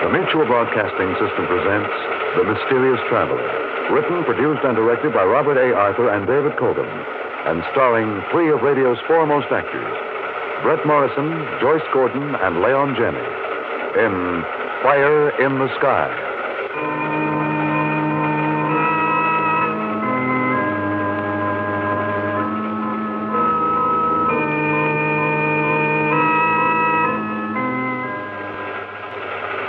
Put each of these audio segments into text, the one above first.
The Mutual Broadcasting System presents The Mysterious Traveler, written, produced, and directed by Robert A. Arthur and David Cogan, and starring three of radio's foremost actors, Brett Morrison, Joyce Gordon, and Leon Jenney, in Fire in the Sky.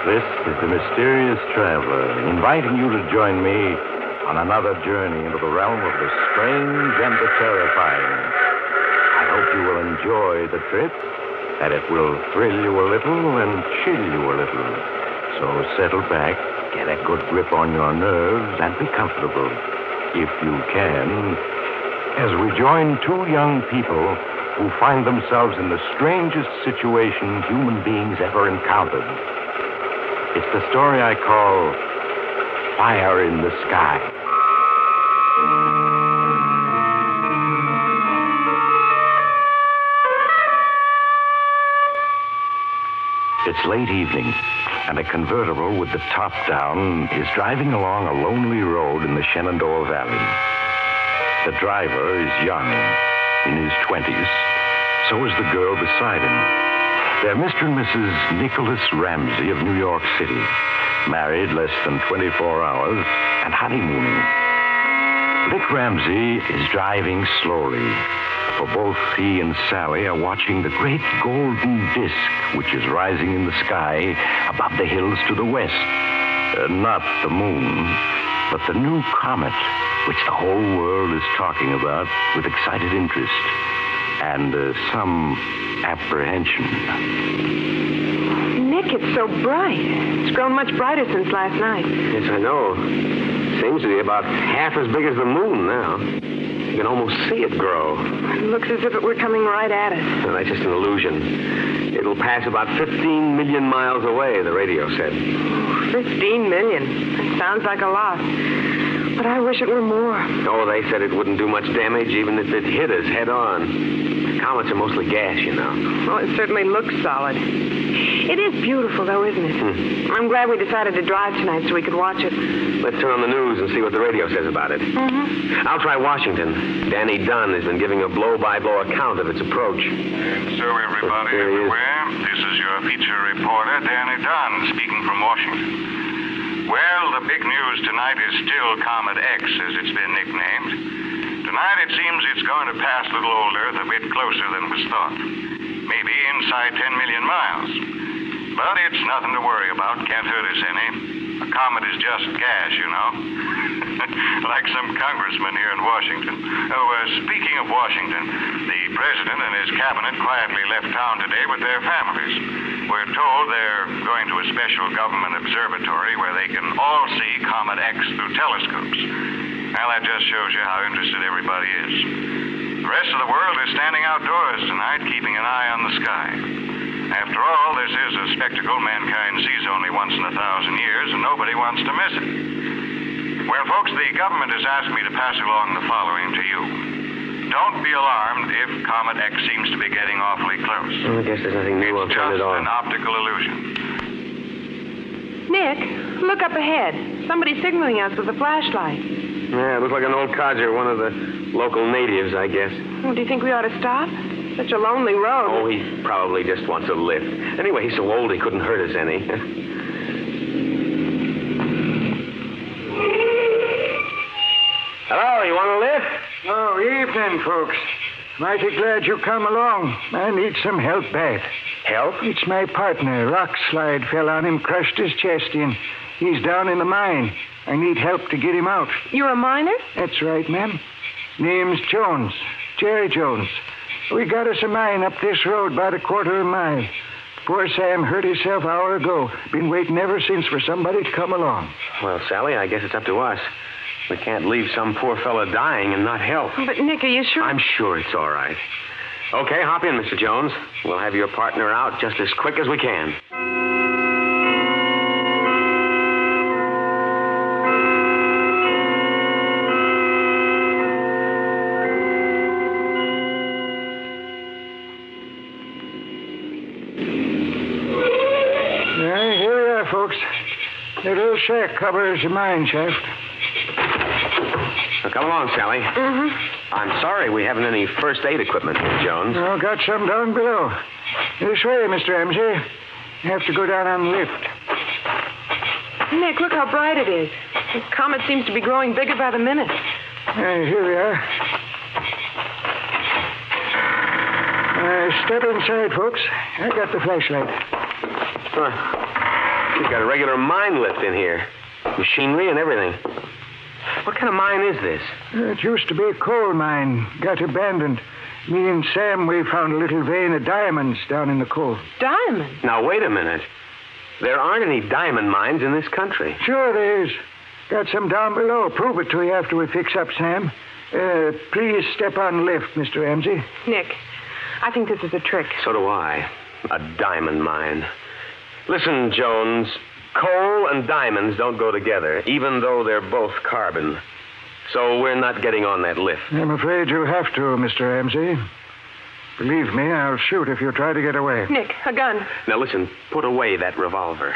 This is the Mysterious Traveler, inviting you to join me on another journey into the realm of the strange and the terrifying. I hope you will enjoy the trip, that it will thrill you a little and chill you a little. So settle back, get a good grip on your nerves, and be comfortable, if you can, as we join two young people who find themselves in the strangest situation human beings ever encountered. It's the story I call Fire in the Sky. It's late evening, and a convertible with the top down is driving along a lonely road in the Shenandoah Valley. The driver is young, in his 20s. So is the girl beside him. They're Mr. and Mrs. Nicholas Ramsey of New York City, married less than 24 hours and honeymooning. Dick Ramsey is driving slowly, for both he and Sally are watching the great golden disk which is rising in the sky above the hills to the west. Not the moon, but the new comet, which the whole world is talking about with excited interest and some apprehension. Nick, it's so bright. It's grown much brighter since last night. Yes, I know. Seems to be about half as big as the moon now. You can almost see it grow. It looks as if it were coming right at us. Well, that's just an illusion. It'll pass about 15 million miles away, the radio said. 15 million. That sounds like a lot. But I wish it were more. Oh, they said it wouldn't do much damage even if it hit us head on. Comets are mostly gas, you know. Well, it certainly looks solid. It is beautiful, though, isn't it? I'm glad we decided to drive tonight so we could watch it. Let's turn on the news and see what the radio says about it. I'll try Washington. Danny Dunn has been giving a blow-by-blow account of its approach. And so, everybody everywhere, this is your feature reporter, Danny Dunn, speaking from Washington. Well, the big news tonight is still Comet X, as it's been nicknamed. Tonight, it seems it's going to pass little old Earth a bit closer than was thought. Maybe inside 10 million miles. But it's nothing to worry about. Can't hurt us any. A comet is just gas, you know. Like some congressman here in Washington. Speaking of Washington, the president and his cabinet quietly left town today with their families. We're told they're going to a special government observatory where they can all see Comet X through telescopes. Well, that just shows you how interested everybody is. The rest of the world is standing outdoors tonight, keeping an eye on the sky. After all, this is a spectacle mankind sees only once in 1,000 years, and nobody wants to miss it. Well, folks, the government has asked me to pass along the following to you. Don't be alarmed if Comet X seems to be getting awfully close. I guess there's nothing new. I'll turn it on. It's just an optical illusion. Nick, look up ahead. Somebody's signaling us with a flashlight. Yeah, it looks like an old codger, one of the local natives, I guess. Oh, do you think we ought to stop? Such a lonely road. Oh, he probably just wants a lift. Anyway, he's so old he couldn't hurt us any. Hello, you want a lift? Oh, evening, folks. Mighty glad you come along. I need some help bad. Help? It's my partner. Rock slide fell on him, crushed his chest in. He's down in the mine. I need help to get him out. You're a miner? That's right, ma'am. Name's Jones. Jerry Jones. We got us a mine up this road about a quarter of a mile. Poor Sam hurt himself an hour ago. Been waiting ever since for somebody to come along. Well, Sally, I guess it's up to us. We can't leave some poor fella dying and not help. But, Nick, are you sure? I'm sure it's all right. Okay, hop in, Mr. Jones. We'll have your partner out just as quick as we can. folks. That little shack covers the mine shaft. Now, come along, Sally. Mm-hmm. I'm sorry we haven't any first aid equipment here, Jones. Oh, got some down below. This way, Mr. Ramsey. You have to go down on the lift. Nick, look how bright it is. This comet seems to be growing bigger by the minute. Here we are. Step inside, folks. I got the flashlight. You've got a regular mine lift in here. Machinery and everything. What kind of mine is this? It used to be a coal mine. Got abandoned. Me and Sam, we found a little vein of diamonds down in the coal. Diamonds? Now, wait a minute. There aren't any diamond mines in this country. Sure there is. Got some down below. Prove it to you after we fix up, Sam. Please step on lift, Mr. Ramsey. Nick, I think this is a trick. So do I. A diamond mine. Listen, Jones, coal and diamonds don't go together, even though they're both carbon. So we're not getting on that lift. I'm afraid you have to, Mr. Ramsey. Believe me, I'll shoot if you try to get away. Nick, a gun. Now listen, put away that revolver.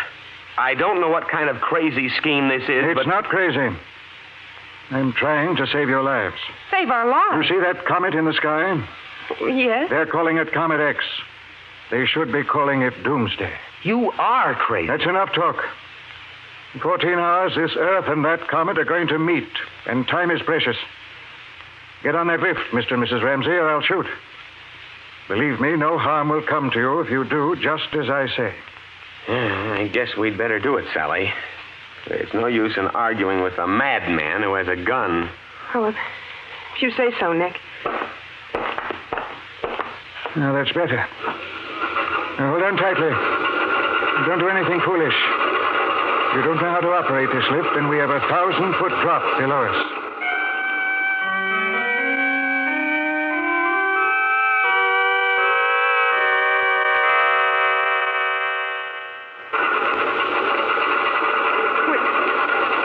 I don't know what kind of crazy scheme this is, It's not crazy. I'm trying to save your lives. Save our You lives. see that comet in the sky? Yes? They're calling it Comet X. They should be calling it Doomsday. You are crazy. That's enough talk. In 14 hours, this Earth and that comet are going to meet, and time is precious. Get on that lift, Mr. and Mrs. Ramsey, or I'll shoot. Believe me, no harm will come to you if you do just as I say. Yeah, I guess we'd better do it, Sally. There's no use in arguing with a madman who has a gun. Oh, if you say so, Nick. Now, that's better. Now, hold on tightly. Don't do anything foolish. If you don't know how to operate this lift, then we have a 1,000-foot drop below us.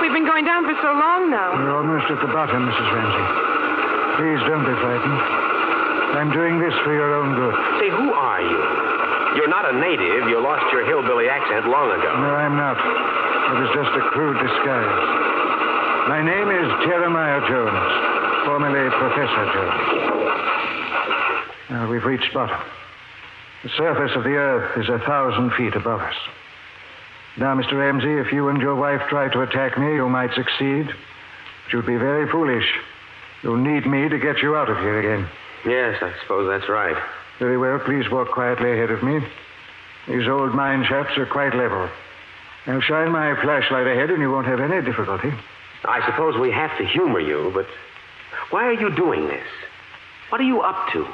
We've been going down for so long now. We're almost at the bottom, Mrs. Ramsey. Please don't be frightened. I'm doing this for your own good. Say, who are you? You're not a native. You lost your hillbilly accent long ago. No, I'm not. It was just a crude disguise. My name is Jeremiah Jones, formerly Professor Jones. Now, we've reached bottom. The surface of the Earth is 1,000 feet above us. Now, Mr. Ramsey, if you and your wife try to attack me, you might succeed. But you'd be very foolish. You'll need me to get you out of here again. Yes, I suppose that's right. Very well, please walk quietly ahead of me. These old mine shafts are quite level. I'll shine my flashlight ahead and you won't have any difficulty. I suppose we have to humor you, but why are you doing this? What are you up to?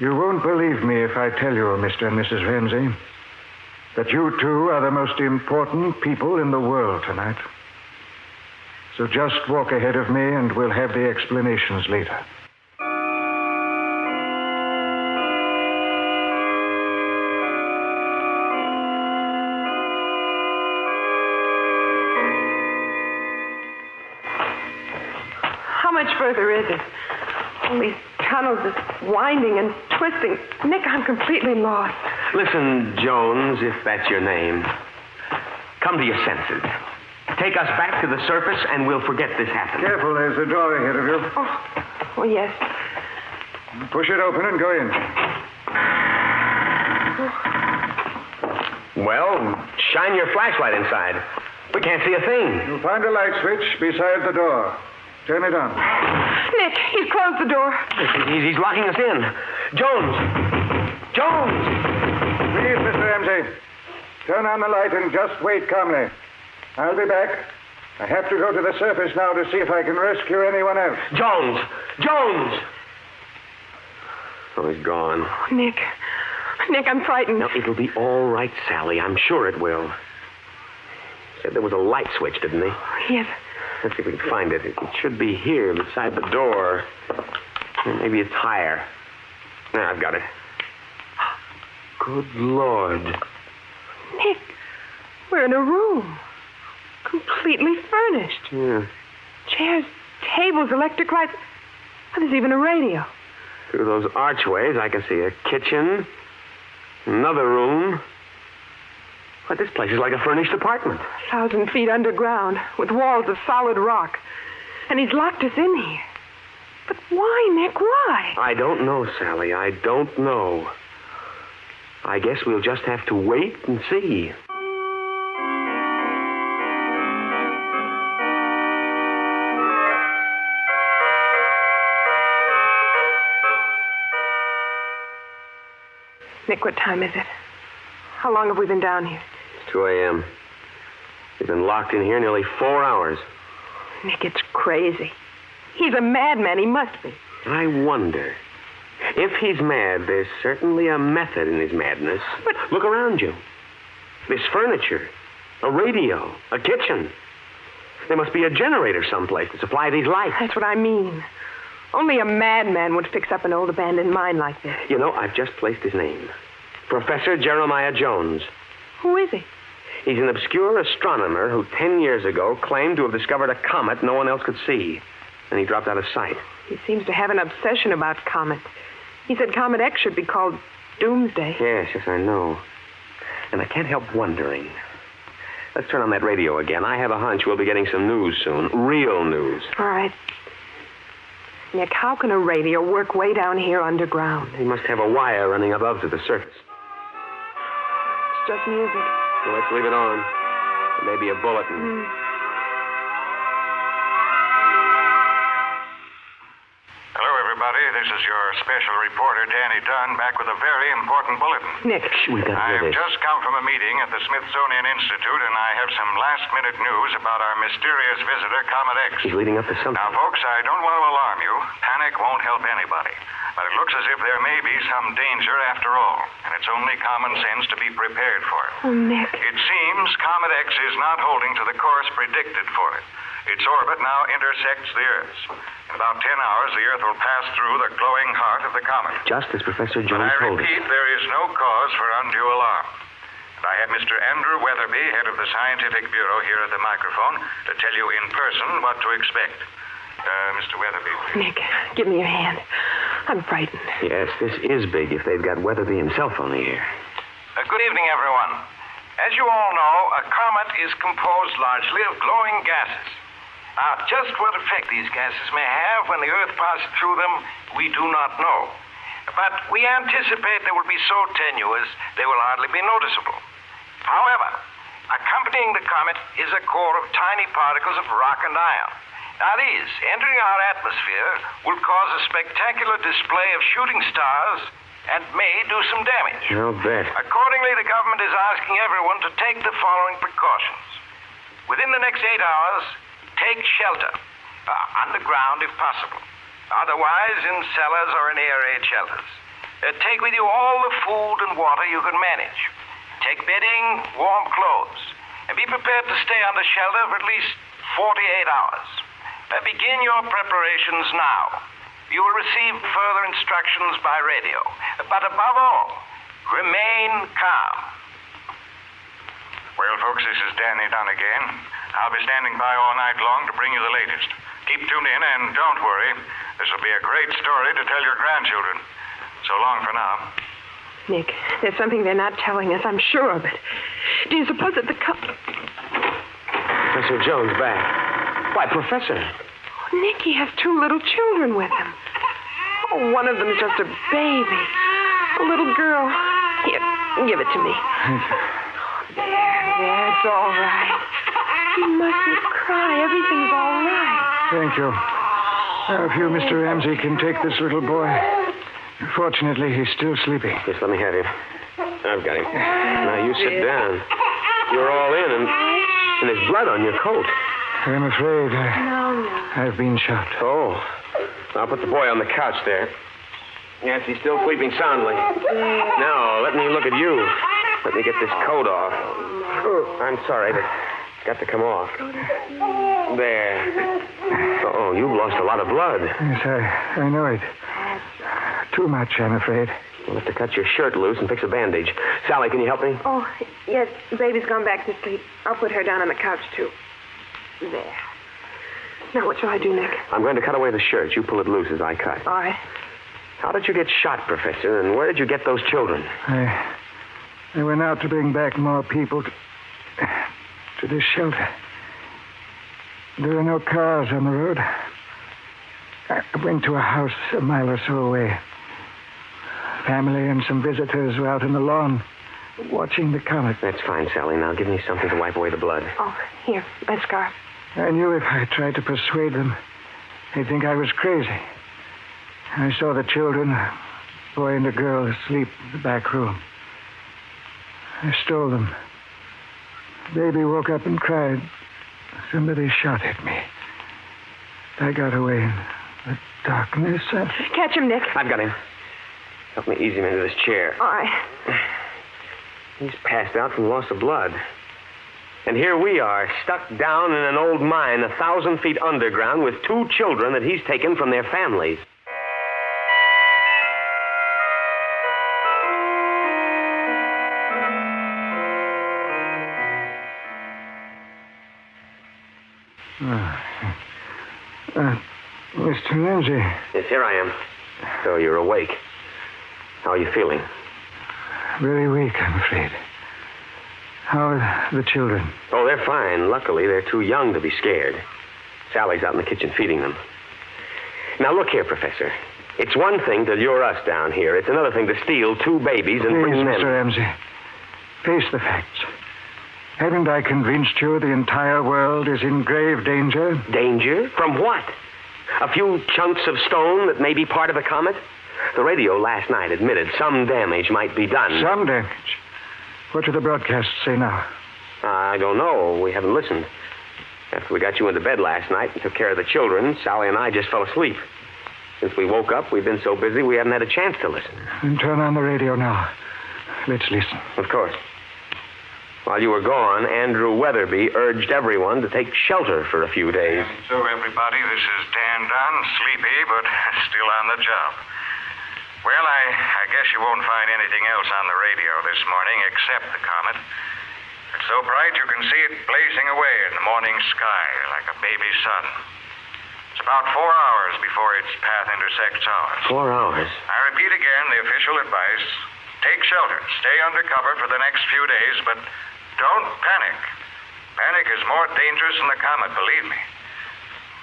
You won't believe me if I tell you, Mr. and Mrs. Ramsey, that you two are the most important people in the world tonight. So just walk ahead of me and we'll have the explanations later. How much further is it? All these tunnels are winding and twisting. Nick, I'm completely lost. Listen, Jones, if that's your name, come to your senses. Take us back to the surface and we'll forget this happened. Careful, there's a door ahead of you. Oh, yes. Push it open and go in. Well, shine your flashlight inside. We can't see a thing. You'll find a light switch beside the door. Turn it on. Nick, he's closed the door. He's locking us in. Jones! Jones! Please, Mr. Ramsey. Turn on the light and just wait calmly. I'll be back. I have to go to the surface now to see if I can rescue anyone else. Jones! Jones! Oh, he's gone. Nick, I'm frightened. Now, it'll be all right, Sally. I'm sure it will. Said there was a light switch, didn't he? Yes. Let's see if we can find it. It should be here beside the door. Maybe it's higher. There, I've got it. Good Lord. Nick, we're in a room. Completely furnished. Yeah. Chairs, tables, electric lights. Oh, there's even a radio. Through those archways, I can see a kitchen, another room, But this place is like a furnished apartment. 1,000 feet underground, with walls of solid rock. And he's locked us in here. But why, Nick? Why? I don't know, Sally. I don't know. I guess we'll just have to wait and see. Nick, what time is it? How long have we been down here? It's 2 a.m. We've been locked in here nearly 4 hours. Nick, it's crazy. He's a madman. He must be. I wonder. If he's mad, there's certainly a method in his madness. But look around you. This furniture, a radio, a kitchen. There must be a generator someplace to supply these lights. That's what I mean. Only a madman would fix up an old abandoned mine like this. You know, I've just placed his name. Professor Jeremiah Jones. Who is he? He's an obscure astronomer who 10 years ago claimed to have discovered a comet no one else could see. And he dropped out of sight. He seems to have an obsession about comets. He said Comet X should be called Doomsday. Yes, I know. And I can't help wondering. Let's turn on that radio again. I have a hunch we'll be getting some news soon. Real news. All right. Nick, how can a radio work way down here underground? He must have a wire running above to the surface. It's just music. Well, let's leave it on. Maybe a bulletin. Hello, everybody. This is your special reporter, Danny Dunn, back with a very important bulletin. Nick. We got to I've hear this. just come from a meeting at the Smithsonian Institute, and I have some last-minute news about our mysterious visitor, Comet X. He's leading up to something. Now, folks, I don't want to alarm you. Panic won't help anybody. But it looks as if there may be some danger after all, and it's only common sense to be prepared for it. Oh, Nick. It seems Comet X is not holding to the course predicted for it. Its orbit now intersects the Earth's. In about 10 hours, the Earth will pass through the glowing heart of the comet. Just as Professor But Jones I told us. repeat, there is no cause for undue alarm. And I have Mr. Andrew Weatherby, head of the Scientific Bureau, here at the microphone to tell you in person what to expect. Mr. Weatherby, please. Nick, give me your hand. I'm frightened. Yes, this is big if they've got Weatherby himself on the air. Good evening, everyone. As you all know, a comet is composed largely of glowing gases. Now, just what effect these gases may have when the Earth passes through them, we do not know. But we anticipate they will be so tenuous they will hardly be noticeable. However, accompanying the comet is a core of tiny particles of rock and iron. Now, these, entering our atmosphere, will cause a spectacular display of shooting stars and may do some damage. I'll bet. Accordingly, the government is asking everyone to take the following precautions. Within the next 8 hours, take shelter, underground if possible. Otherwise, in cellars or in air raid shelters. Take with you all the food and water you can manage. Take bedding, warm clothes, and be prepared to stay under shelter for at least 48 hours. Begin your preparations now. You will receive further instructions by radio. But above all, remain calm. Well, folks, this is Danny Dunn again. I'll be standing by all night long to bring you the latest. Keep tuned in, and don't worry. This will be a great story to tell your grandchildren. So long for now. Nick, there's something they're not telling us. I'm sure of it. Do you suppose that Professor Jones back. Why, Professor? Oh, Nick, he has 2 little children with him. Oh, one of them's just a baby. A little girl. Here, give it to me. There, it's all right. You mustn't cry. Everything's all right. Thank you. Now, if you, Mr. Ramsey, can take this little boy. Fortunately, he's still sleeping. Yes, let me have him. I've got him. Now, you sit down. You're all in, and there's blood on your coat. I'm afraid No. I've been shot. Oh. I'll put the boy on the couch there. Yes, he's still sleeping soundly. Now, let me look at you. Let me get this coat off. Oh, I'm sorry, but it's got to come off. There. Oh, you've lost a lot of blood. Yes, I know it. Too much, I'm afraid. We'll have to cut your shirt loose and fix a bandage. Sally, can you help me? Oh, yes, baby's gone back to sleep. I'll put her down on the couch, too. There. Now, what shall I do, Nick? I'm going to cut away the shirt. You pull it loose as I cut. All right. How did you get shot, Professor, and where did you get those children? I went out to bring back more people to this shelter. There were no cars on the road. I went to a house a mile or so away. Family and some visitors were out on the lawn watching the comet. That's fine, Sally. Now give me something to wipe away the blood. Oh, here, my scarf. I knew if I tried to persuade them, they'd think I was crazy. I saw the children, a boy and a girl, asleep in the back room. I stole them. Baby woke up and cried. Somebody shot at me. I got away in the darkness. Catch him, Nick. I've got him. Help me ease him into this chair. All right. He's passed out from loss of blood. And here we are, stuck down in an old mine 1,000 feet underground with 2 children that he's taken from their families. Mr. Lindsay. Yes, here I am. So you're awake. How are you feeling? Very weak, I'm afraid. How are the children? Oh, they're fine. Luckily, they're too young to be scared. Sally's out in the kitchen feeding them. Now, look here, Professor. It's one thing to lure us down here. It's another thing to steal 2 babies and bring them... Please, Mr. Ramsey, face the facts. Haven't I convinced you the entire world is in grave danger? Danger? From what? A few chunks of stone that may be part of a comet? The radio last night admitted some damage might be done. Some damage? What do the broadcasts say now? I don't know. We haven't listened. After we got you into bed last night and took care of the children, Sally and I just fell asleep. Since we woke up, we've been so busy we haven't had a chance to listen. Then turn on the radio now. Let's listen. Of course. While you were gone, Andrew Weatherby urged everyone to take shelter for a few days. And so, everybody, this is Dan Dunn, sleepy, but still on the job. Well, I guess you won't find anything else on the radio this morning except the comet. It's so bright you can see it blazing away in the morning sky like a baby sun. It's about 4 hours before its path intersects ours. 4 hours? I repeat again the official advice. Take shelter. Stay under cover for the next few days, but don't panic. Panic is more dangerous than the comet, believe me.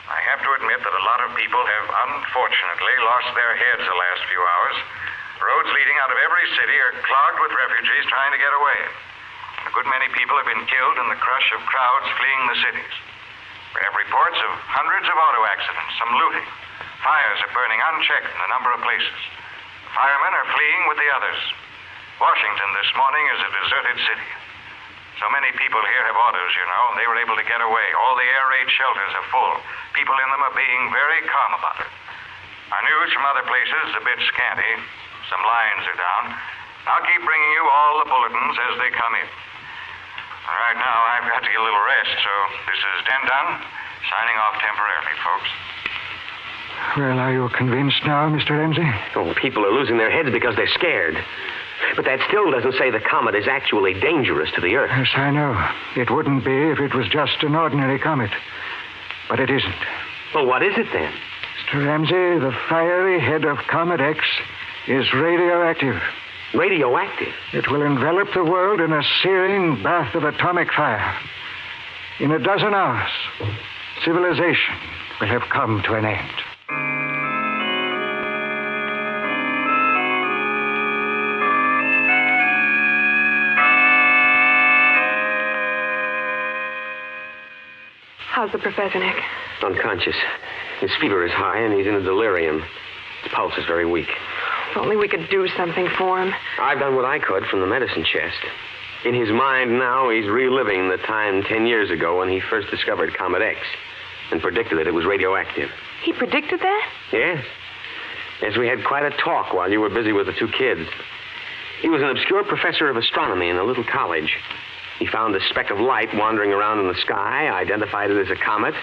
I have to admit that a lot of people have unfortunately lost their heads the last few hours. Roads leading out of every city are clogged with refugees trying to get away. A good many people have been killed in the crush of crowds fleeing the cities. We have reports of hundreds of auto accidents, some looting. Fires are burning unchecked in a number of places. Firemen are fleeing with the others. Washington this morning is a deserted city. So many people here have autos, you know, and they were able to get away. All the air raid shelters are full. People in them are being very calm about it. Our news from other places is a bit scanty. Some lines are down. I'll keep bringing you all the bulletins as they come in. Right now, I've got to get a little rest, so this is Den Dunn, signing off temporarily, folks. Well, are you convinced now, Mr. Ramsey? Oh, people are losing their heads because they're scared. But that still doesn't say the comet is actually dangerous to the Earth. Yes, I know. It wouldn't be if it was just an ordinary comet. But it isn't. Well, what is it then? Mr. Ramsey, the fiery head of Comet X is radioactive. Radioactive? It will envelop the world in a searing bath of atomic fire. In a dozen hours, civilization will have come to an end. How's the professor, Nick? Unconscious. His fever is high and he's in a delirium. His pulse is very weak. If only we could do something for him. I've done what I could from the medicine chest. In his mind now, he's reliving the time 10 years ago when he first discovered Comet X and predicted that it was radioactive. He predicted that? Yes. Yes, we had quite a talk while you were busy with the 2 kids. He was an obscure professor of astronomy in a little college. He found a speck of light wandering around in the sky, identified it as a comet,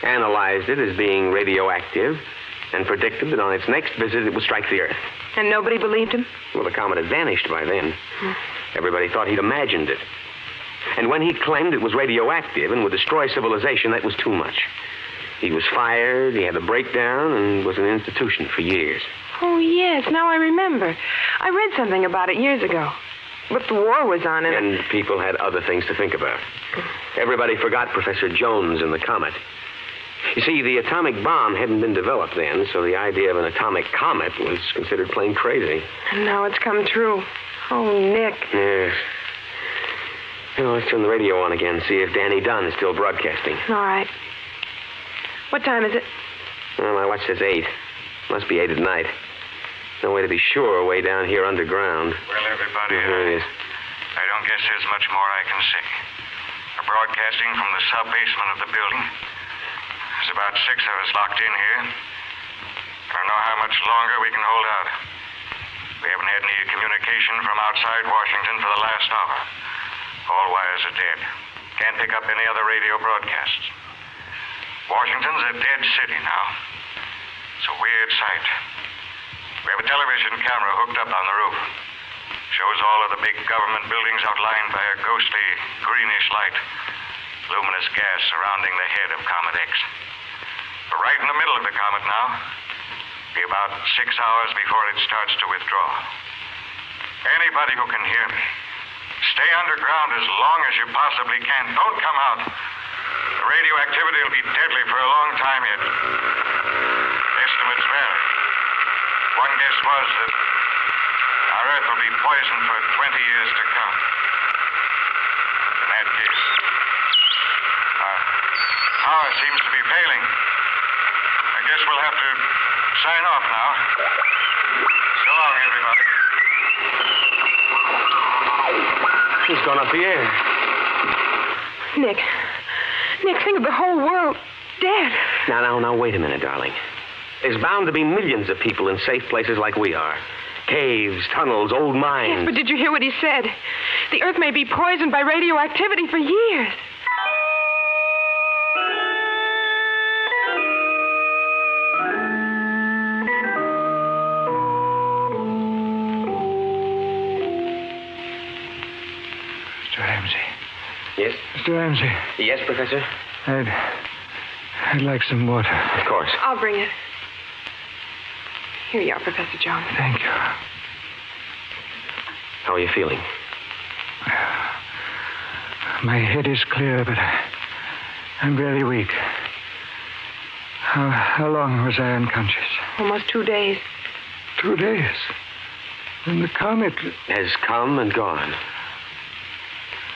analyzed it as being radioactive, and predicted that on its next visit it would strike the Earth. And nobody believed him? Well, the comet had vanished by then. Everybody thought he'd imagined it. And when he claimed it was radioactive and would destroy civilization, that was too much. He was fired, he had a breakdown, and was in an institution for years. Oh, yes, now I remember. I read something about it years ago. But the war was on, And people had other things to think about. Everybody forgot Professor Jones and the comet. You see, the atomic bomb hadn't been developed then, so the idea of an atomic comet was considered plain crazy. And now it's come true. Oh, Nick. Yes. Let's turn the radio on again, see if Danny Dunn is still broadcasting. All right. What time is it? Well, my watch says 8. Must be 8 at night. No way to be sure way down here underground. Well, everybody, Here it is. I don't guess there's much more I can say. We're broadcasting from the sub-basement of the building. There's about 6 of us locked in here. I don't know how much longer we can hold out. We haven't had any communication from outside Washington for the last hour. All wires are dead. Can't pick up any other radio broadcasts. Washington's a dead city now. It's a weird sight. We have a television camera hooked up on the roof. Shows all of the big government buildings outlined by a ghostly, greenish light. Luminous gas surrounding the head of Comet X. We're right in the middle of the comet now. Be about 6 hours before it starts to withdraw. Anybody who can hear me, stay underground as long as you possibly can. Don't come out. The radioactivity will be deadly for a long time yet. Estimates vary. One guess was that our Earth will be poisoned for 20 years to come. In that case, our power seems to be failing. I guess we'll have to sign off now. So long, everybody. He's gone up the air. Nick, think of the whole world dead. Now, wait a minute, darling. There's bound to be millions of people in safe places like we are. Caves, tunnels, old mines. Yes, but did you hear what he said? The Earth may be poisoned by radioactivity for years. Mr. Ramsey. Yes? Mr. Ramsey. Yes, Professor? I'd like some water. Of course. I'll bring it. Here you are, Professor Jones. Thank you. How are you feeling? My head is clear, but I'm very weak. How long was I unconscious? Almost 2 days. 2 days. And the comet Has come and gone.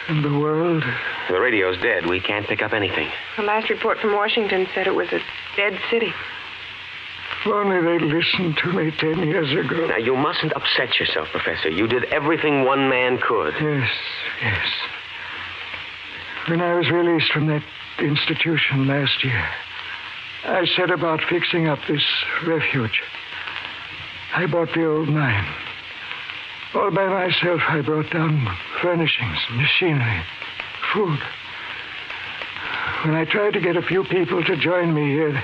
and the world. The radio's dead. We can't pick up anything. The last report from Washington said it was a dead city. If only they'd listened to me 10 years ago. Now, you mustn't upset yourself, Professor. You did everything one man could. Yes. When I was released from that institution last year, I set about fixing up this refuge. I bought the old mine. All by myself, I brought down furnishings, machinery, food. When I tried to get a few people to join me here,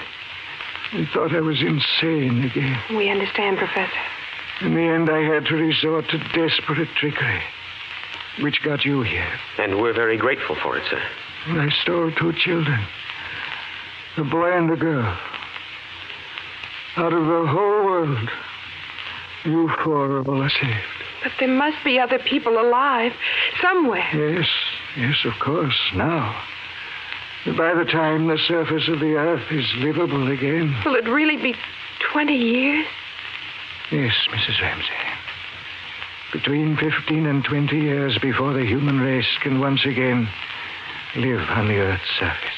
they thought I was insane again. We understand, Professor. In the end, I had to resort to desperate trickery, which got you here. And we're very grateful for it, sir. And I stole 2 children, a boy and a girl. Out of the whole world, you 4 are all saved. But there must be other people alive somewhere. Yes, of course, now. By the time the surface of the Earth is livable again. Will it really be 20 years? Yes, Mrs. Ramsey. Between 15 and 20 years before the human race can once again live on the Earth's surface.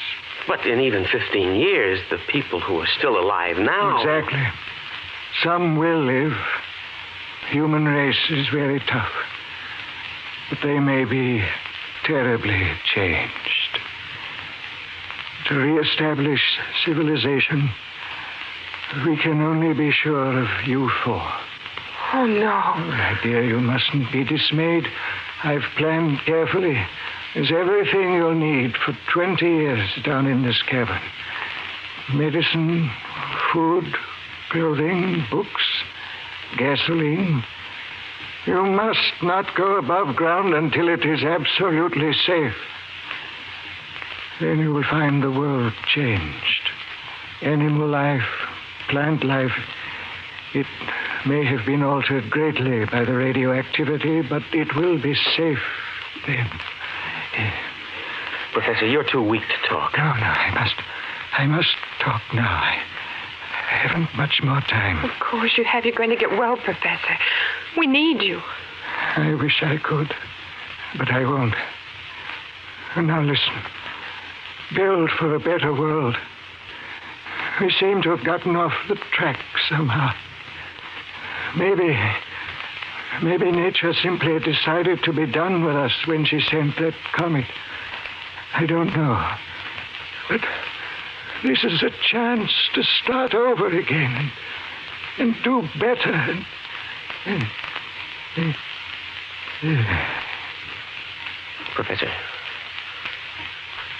But in even 15 years, the people who are still alive now... Exactly. Some will live. Human race is very tough. But they may be terribly changed. To reestablish civilization, we can only be sure of you 4. Oh, no. My dear, you mustn't be dismayed. I've planned carefully. There's everything you'll need for 20 years down in this cabin. Medicine, food, clothing, books, gasoline. You must not go above ground until it is absolutely safe. Then you will find the world changed. Animal life, plant life, it may have been altered greatly by the radioactivity, but it will be safe then. Professor, you're too weak to talk. No, I must talk now. I haven't much more time. Of course you have. You're going to get well, Professor. We need you. I wish I could, but I won't. Now listen. Build for a better world. We seem to have gotten off the track somehow. Maybe nature simply decided to be done with us when she sent that comet. I don't know. But this is a chance to start over again and do better.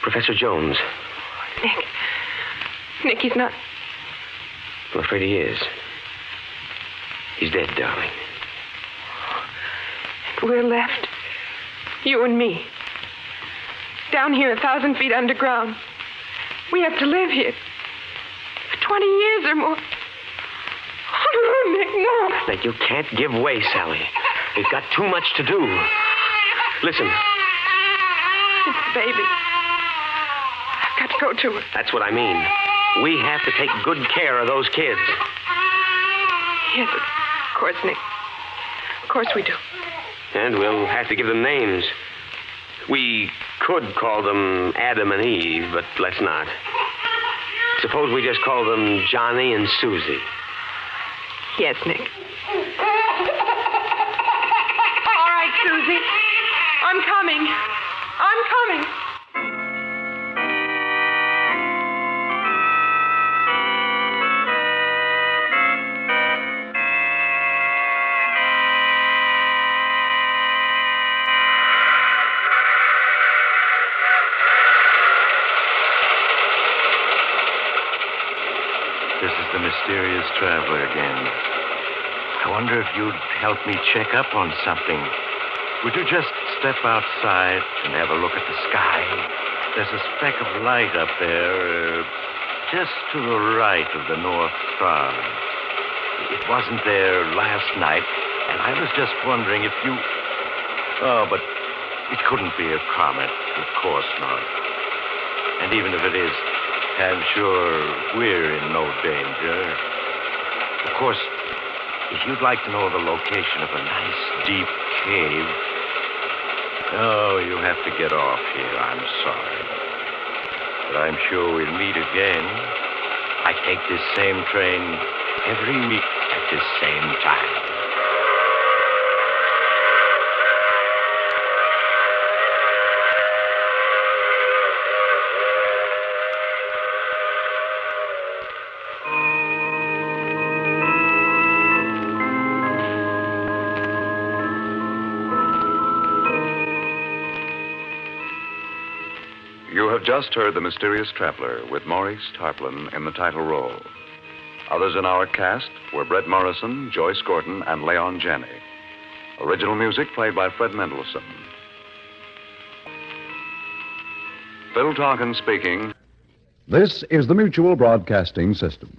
Professor Jones. Nick, he's not... I'm afraid he is. He's dead, darling. We're left. You and me. Down here 1,000 feet underground. We have to live here. For 20 years or more. Oh, Nick, no. Nick, you can't give way, Sally. We've got too much to do. Listen. It's the baby. I've got to go to her. That's what I mean. We have to take good care of those kids. Yes, of course, Nick. Of course we do. And we'll have to give them names. We could call them Adam and Eve, but let's not. Suppose we just call them Johnny and Susie. Yes, Nick. All right, Susie. I'm coming. This is the mysterious traveler again. I wonder if you'd help me check up on something. Would you just step outside and have a look at the sky? There's a speck of light up there, just to the right of the North Star. It wasn't there last night, and I was just wondering if you... Oh, but it couldn't be a comet. Of course not. And even if it is, I'm sure we're in no danger. Of course, if you'd like to know the location of a nice, deep cave... Oh, you have to get off here. I'm sorry. But I'm sure we'll meet again. I take this same train every week at this same time. You have just heard The Mysterious Traveler with Maurice Tarplin in the title role. Others in our cast were Brett Morrison, Joyce Gordon, and Leon Janney. Original music played by Fred Mendelssohn. Phil Tonkin speaking. This is the Mutual Broadcasting System.